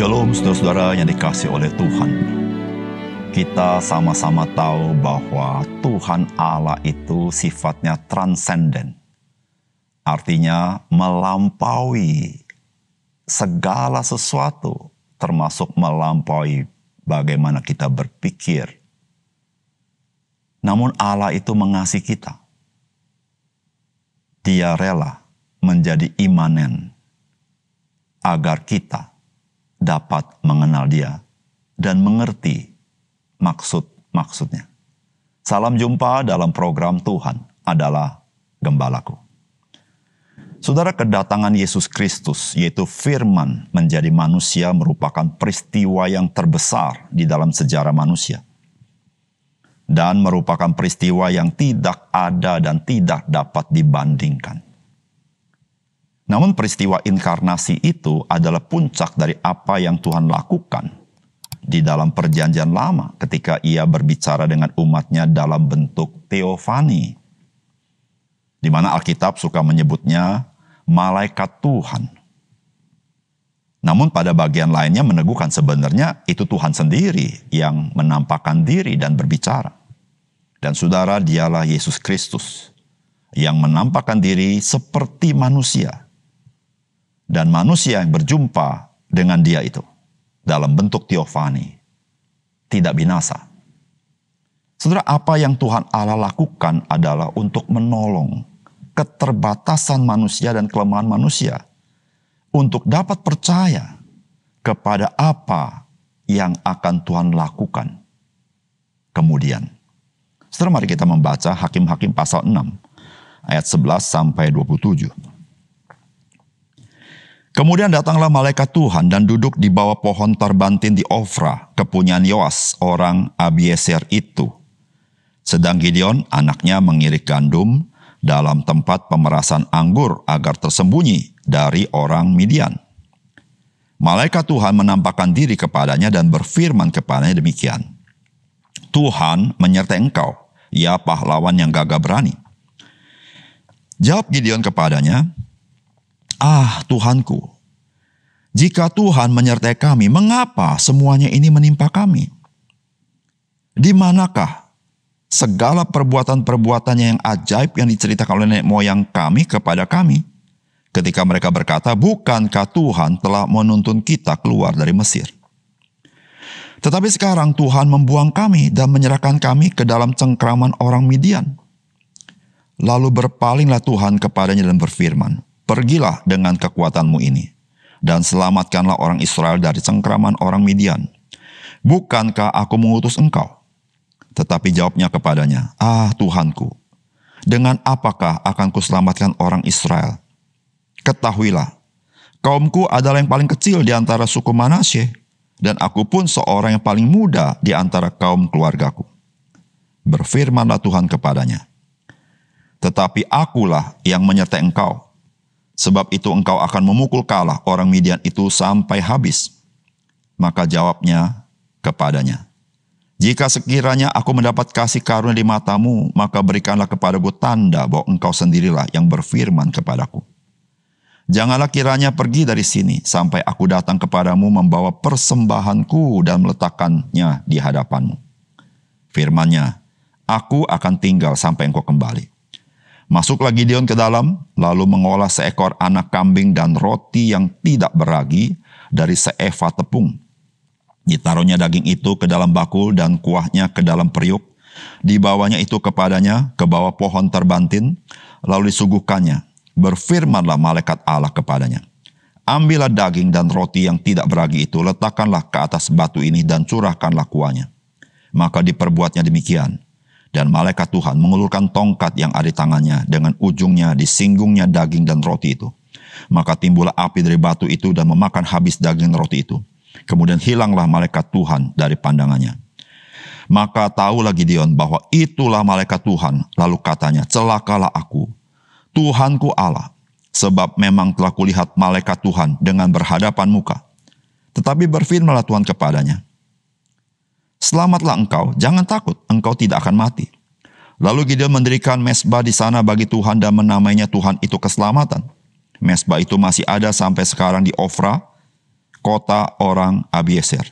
Shalom saudara-saudara yang dikasihi oleh Tuhan. Kita sama-sama tahu bahwa Tuhan Allah itu sifatnya transenden. Artinya melampaui segala sesuatu, termasuk melampaui bagaimana kita berpikir. Namun Allah itu mengasihi kita. Dia rela menjadi imanen agar kita dapat mengenal Dia dan mengerti maksud-maksudnya. Salam jumpa dalam program Tuhan adalah Gembalaku. Saudara, kedatangan Yesus Kristus, yaitu firman menjadi manusia, merupakan peristiwa yang terbesar di dalam sejarah manusia. Dan merupakan peristiwa yang tidak ada dan tidak dapat dibandingkan. Namun peristiwa inkarnasi itu adalah puncak dari apa yang Tuhan lakukan di dalam perjanjian lama ketika Ia berbicara dengan umatnya dalam bentuk teofani. Di mana Alkitab suka menyebutnya malaikat Tuhan. Namun pada bagian lainnya meneguhkan sebenarnya itu Tuhan sendiri yang menampakkan diri dan berbicara. Dan saudara, Dialah Yesus Kristus yang menampakkan diri seperti manusia. Dan manusia yang berjumpa dengan Dia itu dalam bentuk teofani tidak binasa. Saudara, apa yang Tuhan Allah lakukan adalah untuk menolong keterbatasan manusia dan kelemahan manusia untuk dapat percaya kepada apa yang akan Tuhan lakukan kemudian. Saudara, mari kita membaca Hakim-Hakim pasal 6 ayat 11 sampai 27. Kemudian datanglah malaikat Tuhan dan duduk di bawah pohon terbantin di Ofra, kepunyaan Yoas, orang Abieser itu. Sedang Gideon, anaknya, mengirik gandum dalam tempat pemerasan anggur agar tersembunyi dari orang Midian. Malaikat Tuhan menampakkan diri kepadanya dan berfirman kepadanya demikian. Tuhan menyertai engkau, ya pahlawan yang gagah berani. Jawab Gideon kepadanya, Tuhanku, jika Tuhan menyertai kami, mengapa semuanya ini menimpa kami? Di manakah segala perbuatan-perbuatannya yang ajaib yang diceritakan oleh nenek moyang kami kepada kami? Ketika mereka berkata, bukankah Tuhan telah menuntun kita keluar dari Mesir? Tetapi sekarang Tuhan membuang kami dan menyerahkan kami ke dalam cengkraman orang Midian. Lalu berpalinglah Tuhan kepadanya dan berfirman, pergilah dengan kekuatanmu ini, dan selamatkanlah orang Israel dari cengkraman orang Midian. Bukankah aku mengutus engkau? Tetapi jawabnya kepadanya, Tuhanku, dengan apakah akan kuselamatkan orang Israel? Ketahuilah, kaumku adalah yang paling kecil di antara suku Manasye, dan aku pun seorang yang paling muda di antara kaum keluargaku. Berfirmanlah Tuhan kepadanya, tetapi akulah yang menyertai engkau, sebab itu engkau akan memukul kalah orang Midian itu sampai habis. Maka jawabnya kepadanya, jika sekiranya aku mendapat kasih karunia di matamu, maka berikanlah kepadaku tanda bahwa engkau sendirilah yang berfirman kepadaku. Janganlah kiranya pergi dari sini sampai aku datang kepadamu membawa persembahanku dan meletakkannya di hadapanmu. Firman-Nya, aku akan tinggal sampai engkau kembali. Masuklah Gideon ke dalam, lalu mengolah seekor anak kambing dan roti yang tidak beragi dari seeva tepung. Ditaruhnya daging itu ke dalam bakul dan kuahnya ke dalam periuk. Dibawanya itu kepadanya ke bawah pohon terbantin, lalu disuguhkannya. Berfirmanlah malaikat Allah kepadanya, ambillah daging dan roti yang tidak beragi itu, letakkanlah ke atas batu ini dan curahkanlah kuahnya. Maka diperbuatnya demikian. Dan malaikat Tuhan mengulurkan tongkat yang ada di tangannya, dengan ujungnya disinggungnya daging dan roti itu. Maka timbullah api dari batu itu dan memakan habis daging dan roti itu. Kemudian hilanglah malaikat Tuhan dari pandangannya. Maka tahulah Gideon bahwa itulah malaikat Tuhan. Lalu katanya, celakalah aku, Tuhanku Allah, sebab memang telah kulihat malaikat Tuhan dengan berhadapan muka. Tetapi berfirmanlah Tuhan kepadanya, selamatlah engkau, jangan takut, engkau tidak akan mati. Lalu Gideon mendirikan mezbah di sana bagi Tuhan dan menamainya Tuhan itu keselamatan. Mezbah itu masih ada sampai sekarang di Ofra, kota orang Abiezer.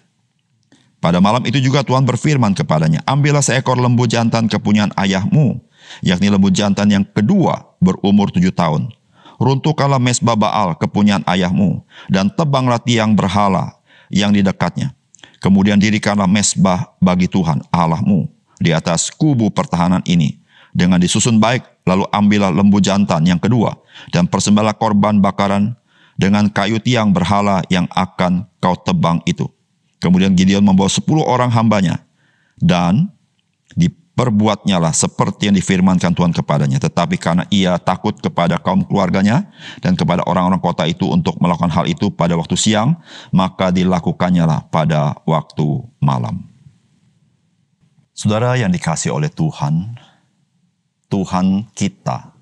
Pada malam itu juga Tuhan berfirman kepadanya, ambillah seekor lembu jantan kepunyaan ayahmu, yakni lembu jantan yang kedua berumur 7 tahun. Runtuhkanlah mezbah Baal kepunyaan ayahmu, dan tebanglah tiang berhala yang di dekatnya. Kemudian dirikanlah mezbah bagi Tuhan Allahmu di atas kubu pertahanan ini, dengan disusun baik. Lalu ambillah lembu jantan yang kedua, dan persembahlah korban bakaran dengan kayu tiang berhala yang akan kau tebang itu. Kemudian Gideon membawa 10 orang hambanya, dan diperbuatnyalah seperti yang difirmankan Tuhan kepadanya. Tetapi karena ia takut kepada kaum keluarganya dan kepada orang-orang kota itu untuk melakukan hal itu pada waktu siang, maka dilakukannya pada waktu malam. Saudara yang dikasihi oleh Tuhan, Tuhan kita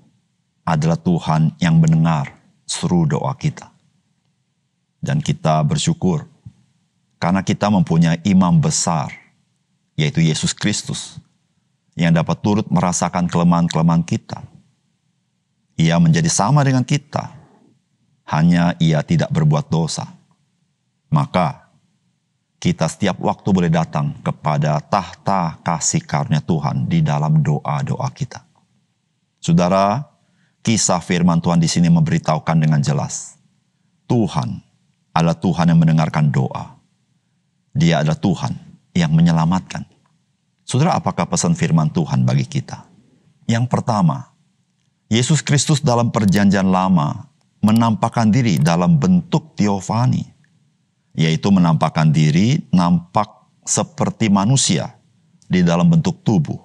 adalah Tuhan yang mendengar seru doa kita. Dan kita bersyukur karena kita mempunyai imam besar, yaitu Yesus Kristus, yang dapat turut merasakan kelemahan-kelemahan kita. Ia menjadi sama dengan kita, hanya ia tidak berbuat dosa. Maka kita setiap waktu boleh datang kepada tahta kasih karunia Tuhan di dalam doa-doa kita. Saudara, kisah firman Tuhan di sini memberitahukan dengan jelas, Tuhan adalah Tuhan yang mendengarkan doa. Dia adalah Tuhan yang menyelamatkan. Saudara, apakah pesan firman Tuhan bagi kita? Yang pertama, Yesus Kristus dalam perjanjian lama menampakkan diri dalam bentuk teofani, yaitu menampakkan diri nampak seperti manusia di dalam bentuk tubuh.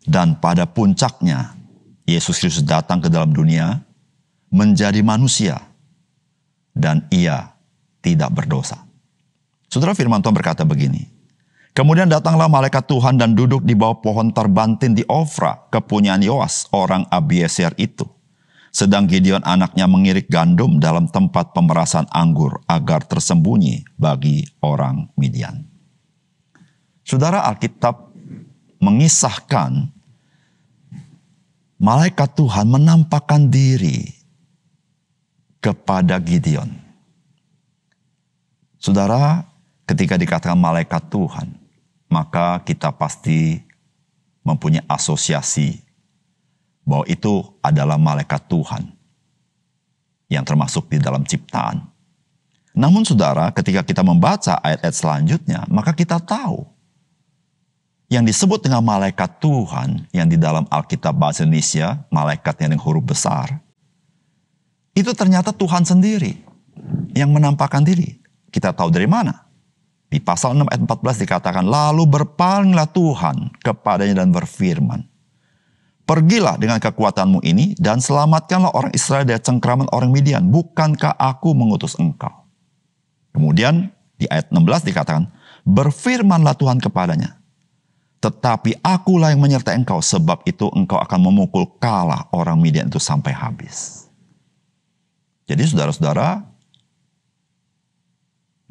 Dan pada puncaknya, Yesus Kristus datang ke dalam dunia menjadi manusia, dan ia tidak berdosa. Saudara, firman Tuhan berkata begini, kemudian datanglah malaikat Tuhan dan duduk di bawah pohon terbantin di Ofra, kepunyaan Yoas, orang Abiezer itu. Sedang Gideon anaknya mengirik gandum dalam tempat pemerasan anggur agar tersembunyi bagi orang Midian. Saudara, Alkitab mengisahkan malaikat Tuhan menampakkan diri kepada Gideon. Saudara, ketika dikatakan malaikat Tuhan, maka kita pasti mempunyai asosiasi bahwa itu adalah malaikat Tuhan yang termasuk di dalam ciptaan. Namun saudara, ketika kita membaca ayat-ayat selanjutnya, maka kita tahu yang disebut dengan malaikat Tuhan yang di dalam Alkitab bahasa Indonesia, malaikat yang dengan huruf besar, itu ternyata Tuhan sendiri yang menampakkan diri. Kita tahu dari mana? Di pasal 6 ayat 14 dikatakan, lalu berpalinglah Tuhan kepadanya dan berfirman, pergilah dengan kekuatanmu ini dan selamatkanlah orang Israel dari cengkraman orang Midian. Bukankah aku mengutus engkau? Kemudian di ayat 16 dikatakan, berfirmanlah Tuhan kepadanya, tetapi akulah yang menyertai engkau, sebab itu engkau akan memukul kalah orang Midian itu sampai habis. Jadi saudara-saudara,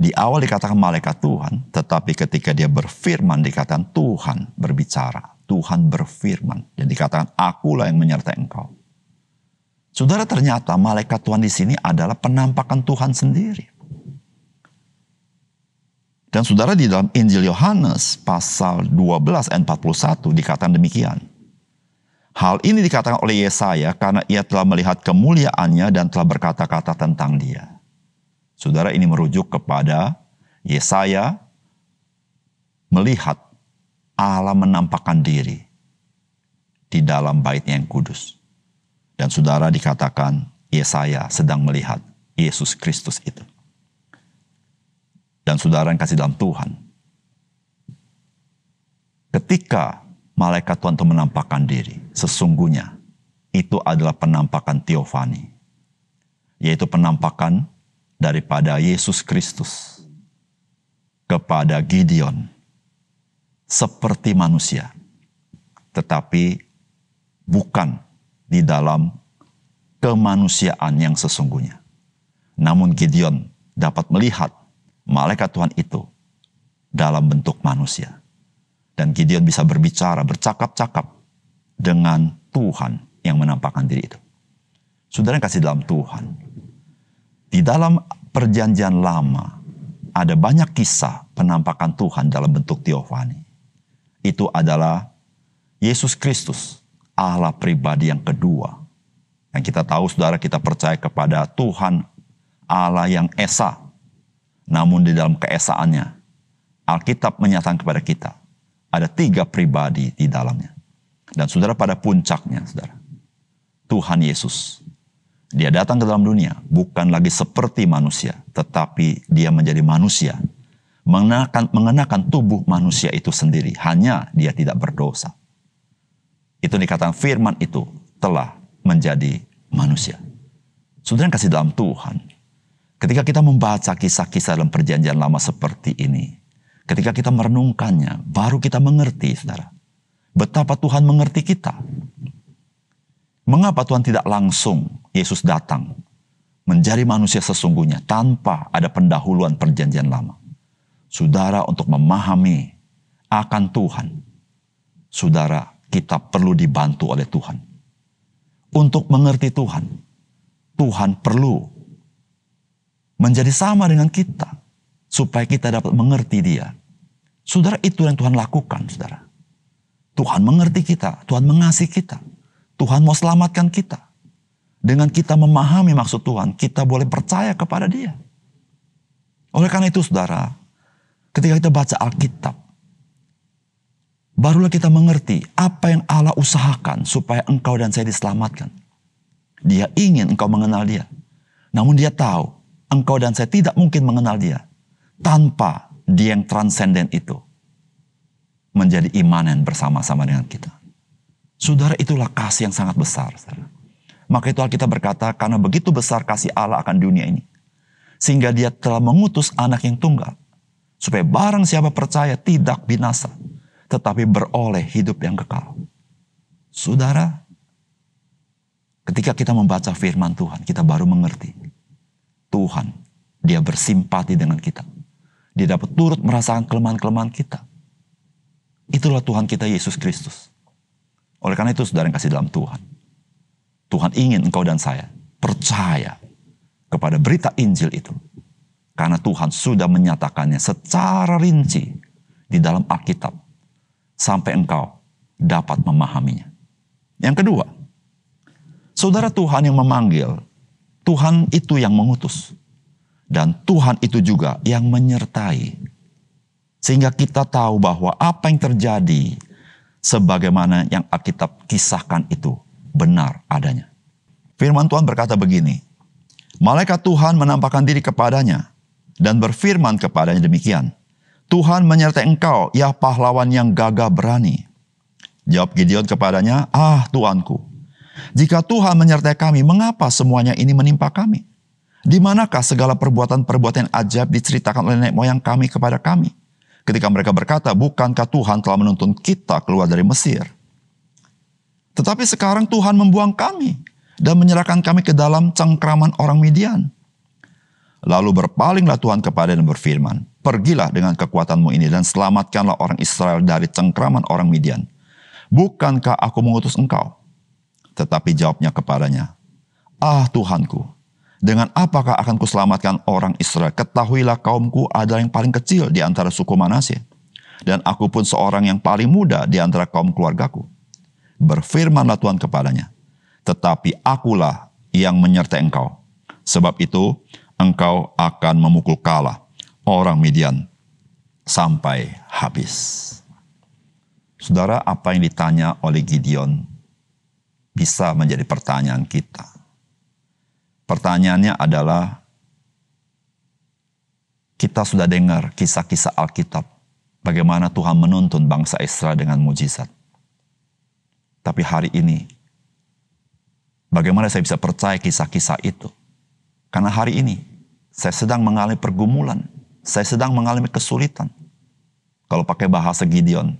di awal dikatakan malaikat Tuhan, tetapi ketika dia berfirman dikatakan Tuhan berbicara, Tuhan berfirman, dan dikatakan akulah yang menyertai engkau. Saudara, ternyata malaikat Tuhan di sini adalah penampakan Tuhan sendiri. Dan saudara, di dalam Injil Yohanes pasal 12 ayat 41 dikatakan demikian. Hal ini dikatakan oleh Yesaya karena ia telah melihat kemuliaannya dan telah berkata-kata tentang dia. Saudara, ini merujuk kepada Yesaya melihat Allah menampakkan diri di dalam bait-Nya yang kudus. Dan saudara, dikatakan Yesaya sedang melihat Yesus Kristus itu. Dan saudara yang kasih dalam Tuhan, ketika malaikat Tuhan itu menampakkan diri, sesungguhnya itu adalah penampakan teofani, yaitu penampakan daripada Yesus Kristus kepada Gideon seperti manusia, tetapi bukan di dalam kemanusiaan yang sesungguhnya. Namun Gideon dapat melihat malaikat Tuhan itu dalam bentuk manusia. Dan Gideon bisa berbicara, bercakap-cakap dengan Tuhan yang menampakkan diri itu. Saudara yang kasih dalam Tuhan, di dalam Perjanjian Lama ada banyak kisah penampakan Tuhan dalam bentuk teofani. Itu adalah Yesus Kristus, Allah pribadi yang kedua. Yang kita tahu, saudara, kita percaya kepada Tuhan Allah yang esa. Namun di dalam keesaannya, Alkitab menyatakan kepada kita, ada 3 pribadi di dalamnya. Dan saudara, pada puncaknya, saudara, Tuhan Yesus, dia datang ke dalam dunia bukan lagi seperti manusia, tetapi dia menjadi manusia, mengenakan tubuh manusia itu sendiri, hanya dia tidak berdosa. Itu dikatakan firman itu telah menjadi manusia. Saudara yang kasih dalam Tuhan, ketika kita membaca kisah-kisah dalam perjanjian lama seperti ini, ketika kita merenungkannya, baru kita mengerti, saudara, betapa Tuhan mengerti kita. Mengapa Tuhan tidak langsung Yesus datang menjadi manusia sesungguhnya tanpa ada pendahuluan perjanjian lama? Saudara, untuk memahami akan Tuhan, saudara, kita perlu dibantu oleh Tuhan. Untuk mengerti Tuhan, Tuhan perlu menjadi sama dengan kita supaya kita dapat mengerti Dia. Saudara, itu yang Tuhan lakukan, saudara. Tuhan mengerti kita, Tuhan mengasihi kita. Tuhan mau selamatkan kita. Dengan kita memahami maksud Tuhan, kita boleh percaya kepada Dia. Oleh karena itu, saudara, ketika kita baca Alkitab, barulah kita mengerti apa yang Allah usahakan supaya engkau dan saya diselamatkan. Dia ingin engkau mengenal Dia. Namun Dia tahu engkau dan saya tidak mungkin mengenal Dia tanpa Dia yang transenden itu menjadi imanen bersama-sama dengan kita. Saudara, itulah kasih yang sangat besar, saudara. Maka itu Alkitab berkata, karena begitu besar kasih Allah akan dunia ini, sehingga Dia telah mengutus anak yang tunggal, supaya barang siapa percaya tidak binasa, tetapi beroleh hidup yang kekal. Saudara, ketika kita membaca firman Tuhan, kita baru mengerti. Tuhan, Dia bersimpati dengan kita. Dia dapat turut merasakan kelemahan-kelemahan kita. Itulah Tuhan kita Yesus Kristus. Oleh karena itu, saudara yang kasih dalam Tuhan, Tuhan ingin engkau dan saya percaya kepada berita Injil itu. Karena Tuhan sudah menyatakannya secara rinci di dalam Alkitab, sampai engkau dapat memahaminya. Yang kedua, saudara, Tuhan yang memanggil, Tuhan itu yang mengutus. Dan Tuhan itu juga yang menyertai. Sehingga kita tahu bahwa apa yang terjadi sebagaimana yang Alkitab kisahkan itu benar adanya. Firman Tuhan berkata begini, malaikat Tuhan menampakkan diri kepadanya dan berfirman kepadanya demikian, Tuhan menyertai engkau, ya pahlawan yang gagah berani. Jawab Gideon kepadanya, Tuanku, jika Tuhan menyertai kami, mengapa semuanya ini menimpa kami? Di manakah segala perbuatan-perbuatan ajaib diceritakan oleh nenek moyang kami kepada kami? Ketika mereka berkata, bukankah Tuhan telah menuntun kita keluar dari Mesir? Tetapi sekarang Tuhan membuang kami dan menyerahkan kami ke dalam cengkraman orang Midian. Lalu berpalinglah Tuhan kepada dan berfirman, pergilah dengan kekuatanmu ini dan selamatkanlah orang Israel dari cengkraman orang Midian. Bukankah aku mengutus engkau? Tetapi jawabnya kepadanya, Tuhanku, dengan apakah akan kuselamatkan orang Israel? Ketahuilah kaumku adalah yang paling kecil di antara suku Manasye, dan aku pun seorang yang paling muda di antara kaum keluargaku. Berfirmanlah Tuhan kepadanya, tetapi akulah yang menyertai engkau. Sebab itu engkau akan memukul kalah orang Midian sampai habis. Saudara, apa yang ditanya oleh Gideon bisa menjadi pertanyaan kita. Pertanyaannya adalah, kita sudah dengar kisah-kisah Alkitab, bagaimana Tuhan menuntun bangsa Israel dengan mujizat. Tapi hari ini, bagaimana saya bisa percaya kisah-kisah itu? Karena hari ini, saya sedang mengalami pergumulan, saya sedang mengalami kesulitan. Kalau pakai bahasa Gideon,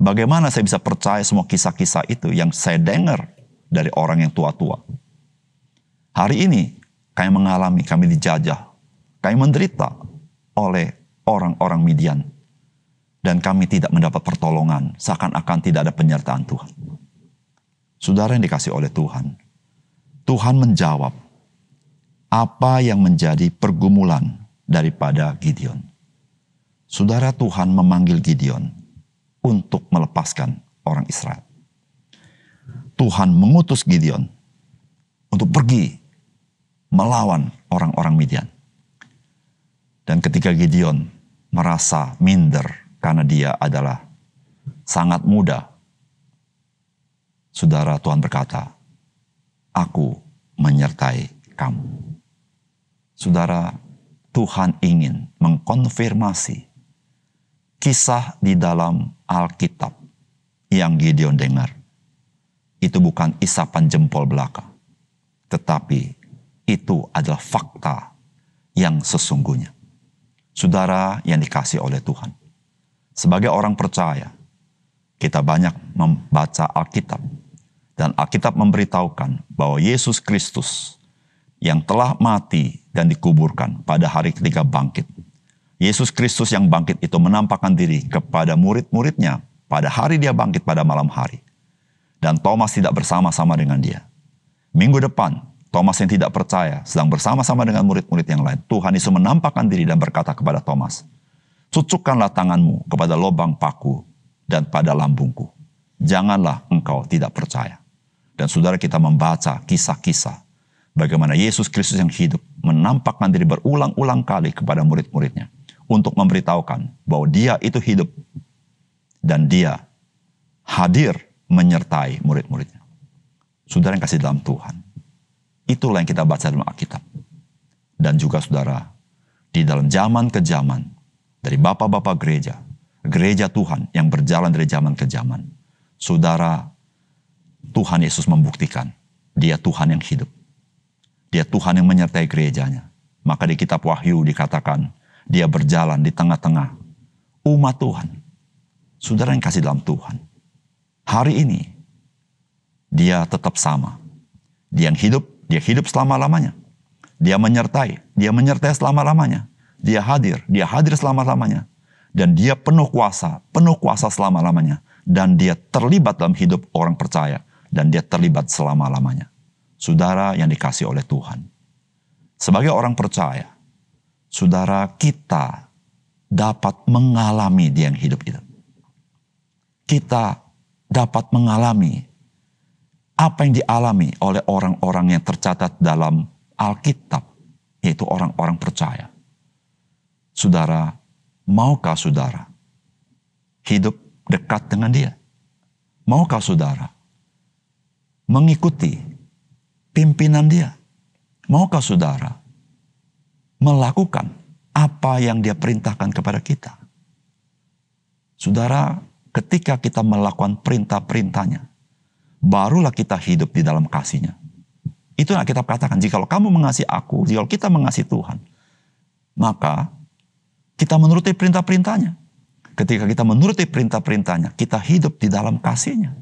bagaimana saya bisa percaya semua kisah-kisah itu yang saya dengar dari orang yang tua-tua? Hari ini, kami dijajah, kami menderita oleh orang-orang Midian. Dan kami tidak mendapat pertolongan, seakan-akan tidak ada penyertaan Tuhan. Saudara yang dikasih oleh Tuhan, Tuhan menjawab apa yang menjadi pergumulan daripada Gideon. Saudara, Tuhan memanggil Gideon untuk melepaskan orang Israel. Tuhan mengutus Gideon untuk pergi melawan orang-orang Midian. Dan ketika Gideon merasa minder karena dia adalah sangat muda, saudara, Tuhan berkata, "Aku menyertai kamu." Saudara, Tuhan ingin mengkonfirmasi kisah di dalam Alkitab yang Gideon dengar. Itu bukan isapan jempol belaka, tetapi itu adalah fakta yang sesungguhnya. Saudara yang dikasihi oleh Tuhan, sebagai orang percaya, kita banyak membaca Alkitab, dan Alkitab memberitahukan bahwa Yesus Kristus yang telah mati dan dikuburkan pada hari ketiga bangkit. Yesus Kristus yang bangkit itu menampakkan diri kepada murid-muridnya pada hari dia bangkit pada malam hari. Dan Thomas tidak bersama-sama dengan dia. Minggu depan, Thomas yang tidak percaya sedang bersama-sama dengan murid-murid yang lain. Tuhan Yesus menampakkan diri dan berkata kepada Thomas, "Cucukkanlah tanganmu kepada lubang paku dan pada lambungku. Janganlah engkau tidak percaya." Dan saudara, kita membaca kisah-kisah bagaimana Yesus Kristus yang hidup menampakkan diri berulang-ulang kali kepada murid-muridnya untuk memberitahukan bahwa dia itu hidup dan dia hadir menyertai murid-muridnya. Saudara yang kasih dalam Tuhan, itulah yang kita baca dalam Alkitab. Dan juga saudara, di dalam zaman ke zaman, dari bapak-bapak gereja, gereja Tuhan yang berjalan dari zaman ke zaman, saudara, Tuhan Yesus membuktikan dia Tuhan yang hidup. Dia Tuhan yang menyertai gerejanya. Maka di kitab Wahyu dikatakan, dia berjalan di tengah-tengah umat Tuhan. Saudara yang kasih dalam Tuhan, hari ini, dia tetap sama. Dia yang hidup, dia hidup selama-lamanya. Dia menyertai selama-lamanya. Dia hadir selama-lamanya. Dan dia penuh kuasa selama-lamanya. Dan dia terlibat dalam hidup orang percaya. Dan dia terlibat selama-lamanya. Saudara yang dikasihi oleh Tuhan, sebagai orang percaya, saudara, kita dapat mengalami dia yang hidup itu. Kita dapat mengalami apa yang dialami oleh orang-orang yang tercatat dalam Alkitab, yaitu orang-orang percaya. Saudara, maukah saudara hidup dekat dengan dia? Maukah saudara mengikuti pimpinan dia? Maukah saudara melakukan apa yang dia perintahkan kepada kita? Saudara, ketika kita melakukan perintah-perintahnya, barulah kita hidup di dalam kasih-Nya. Itu yang kita katakan, jikalau kamu mengasihi aku, jikalau kita mengasihi Tuhan, maka kita menuruti perintah-perintahnya. Ketika kita menuruti perintah-perintahnya, kita hidup di dalam kasih-Nya.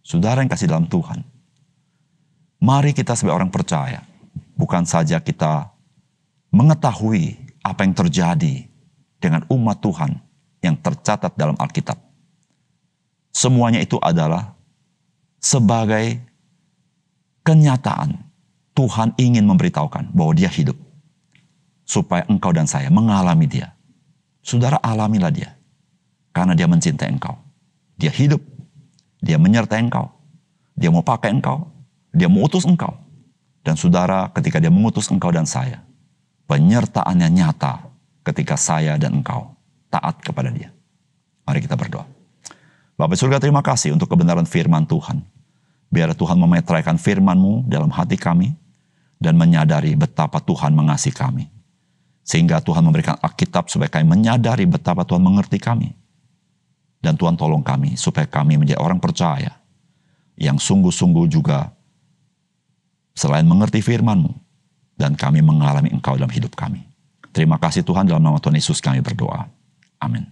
Saudara yang kasih dalam Tuhan, mari kita sebagai orang percaya, bukan saja kita mengetahui apa yang terjadi dengan umat Tuhan yang tercatat dalam Alkitab. Semuanya itu adalah sebagai kenyataan Tuhan ingin memberitahukan bahwa dia hidup. Supaya engkau dan saya mengalami dia. Saudara, alamilah dia. Karena dia mencintai engkau. Dia hidup. Dia menyertai engkau. Dia mau pakai engkau. Dia mau utus engkau. Dan saudara, ketika dia mengutus engkau dan saya, penyertaannya nyata ketika saya dan engkau taat kepada dia. Mari kita berdoa. Bapa surga, terima kasih untuk kebenaran firman Tuhan. Biar Tuhan memetraikan firman-Mu dalam hati kami dan menyadari betapa Tuhan mengasihi kami. Sehingga Tuhan memberikan Alkitab supaya kami menyadari betapa Tuhan mengerti kami. Dan Tuhan tolong kami supaya kami menjadi orang percaya yang sungguh-sungguh juga selain mengerti firman-Mu dan kami mengalami Engkau dalam hidup kami. Terima kasih Tuhan, dalam nama Tuhan Yesus kami berdoa. Amin.